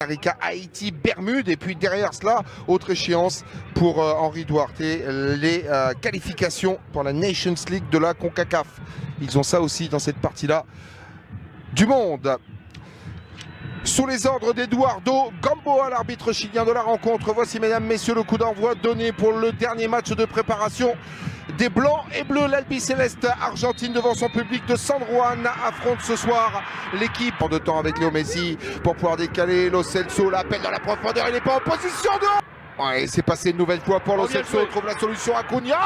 Rica, Haïti, Bermude, et puis derrière cela, autre échéance pour Henri Duarte, les qualifications pour la Nations League de la CONCACAF. Ils ont ça aussi dans cette partie-là du monde. Sous les ordres d'Eduardo Gamboa, l'arbitre chilien de la rencontre. Voici, mesdames, messieurs, le coup d'envoi donné pour le dernier match de préparation des Blancs et Bleus. L'Albiceleste Argentine devant son public de San Juan affronte ce soir l'équipe en 2 temps avec Léo Messi pour pouvoir décaler Lo Celso. L'appel dans la profondeur, il n'est pas en position de... Ouais, c'est passé une nouvelle fois pour Lo Celso, il trouve la solution à Cunha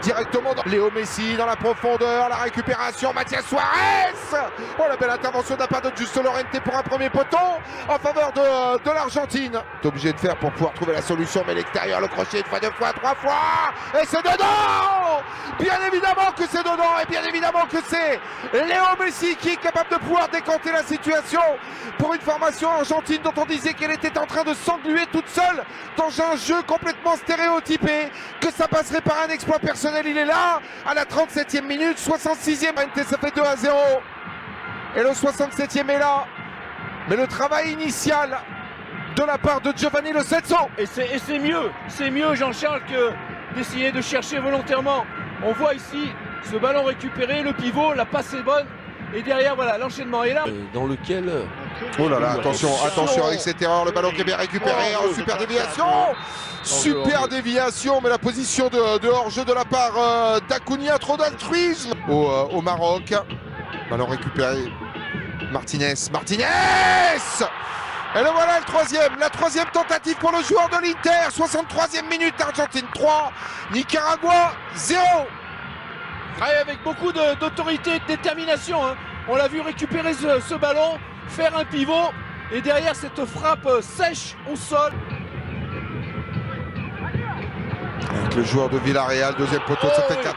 directement dans Léo Messi dans la profondeur, la récupération, Mathias Suarez. Oh, la belle intervention de la part de Justo Llorente pour un premier poteau en faveur de l'Argentine. T'es obligé de faire pour pouvoir trouver la solution, mais l'extérieur, le crochet, une fois, 2 fois, 3 fois, et c'est dedans. Bien évidemment que c'est dedans, et bien évidemment que c'est Léo Messi qui est capable de pouvoir décanter la situation pour une formation argentine dont on disait qu'elle était en train de s'engluer toute seule dans un jeu complètement stéréotypé, que ça passerait par un exploit personnel. Il est là à la 37e minute, 66e, ça fait 2-0, et le 67e est là, mais le travail initial de la part de Giovanni Lo Celso. Et c'est mieux Jean-Charles que d'essayer de chercher volontairement. On voit ici ce ballon récupéré, le pivot, la passe est bonne, et derrière voilà l'enchaînement est là. Dans lequel... Oh là là, attention avec cette erreur, le ballon qui est bien récupéré, super déviation, super déviation, mais la position de hors-jeu de la part d'Acuna, trop d'altruisme au Maroc. Ballon récupéré, Martinez, et le voilà la troisième tentative pour le joueur de l'Inter, 63e minute, Argentine 3, Nicaragua 0. Avec beaucoup d'autorité et de détermination, hein. On l'a vu récupérer ce ballon, faire un pivot, et derrière cette frappe sèche au sol. Avec le joueur de Villarreal, deuxième poteau, ça fait 4.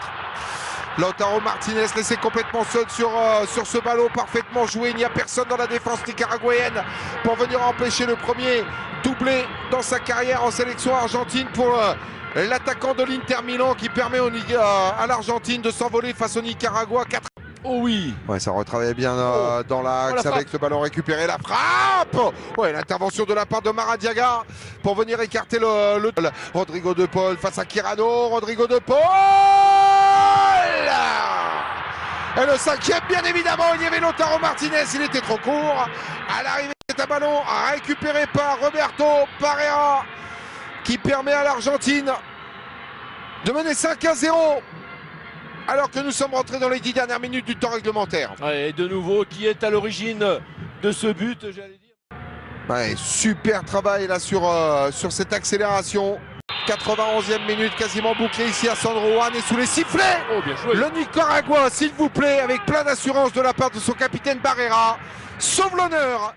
Lautaro Martinez laissé complètement seul sur ce ballon, parfaitement joué. Il n'y a personne dans la défense nicaraguayenne pour venir empêcher le premier doublé dans sa carrière en sélection argentine pour l'attaquant de l'Inter Milan qui permet à l'Argentine de s'envoler face au Nicaragua. 4. Oh oui. Ouais, ça retravaillait bien dans l'axe avec le ballon récupéré, la frappe. Ouais, l'intervention de la part de Maradiaga pour venir écarter le Rodrigo de Paul face à Kirano. Rodrigo de Paul. Et le 5e, bien évidemment, il y avait Lautaro Martinez, il était trop court. À l'arrivée, c'est un ballon récupéré par Roberto Parreira qui permet à l'Argentine de mener 5-0. Alors que nous sommes rentrés dans les 10 dernières minutes du temps réglementaire. Ouais, et de nouveau, qui est à l'origine de ce but, j'allais dire. Ouais, super travail là sur cette accélération. 91e minute, quasiment bouclée ici à San Juan et sous les sifflets. Oh, bien joué. Le Nicaragua, s'il vous plaît, avec plein d'assurance de la part de son capitaine Barrera, sauve l'honneur.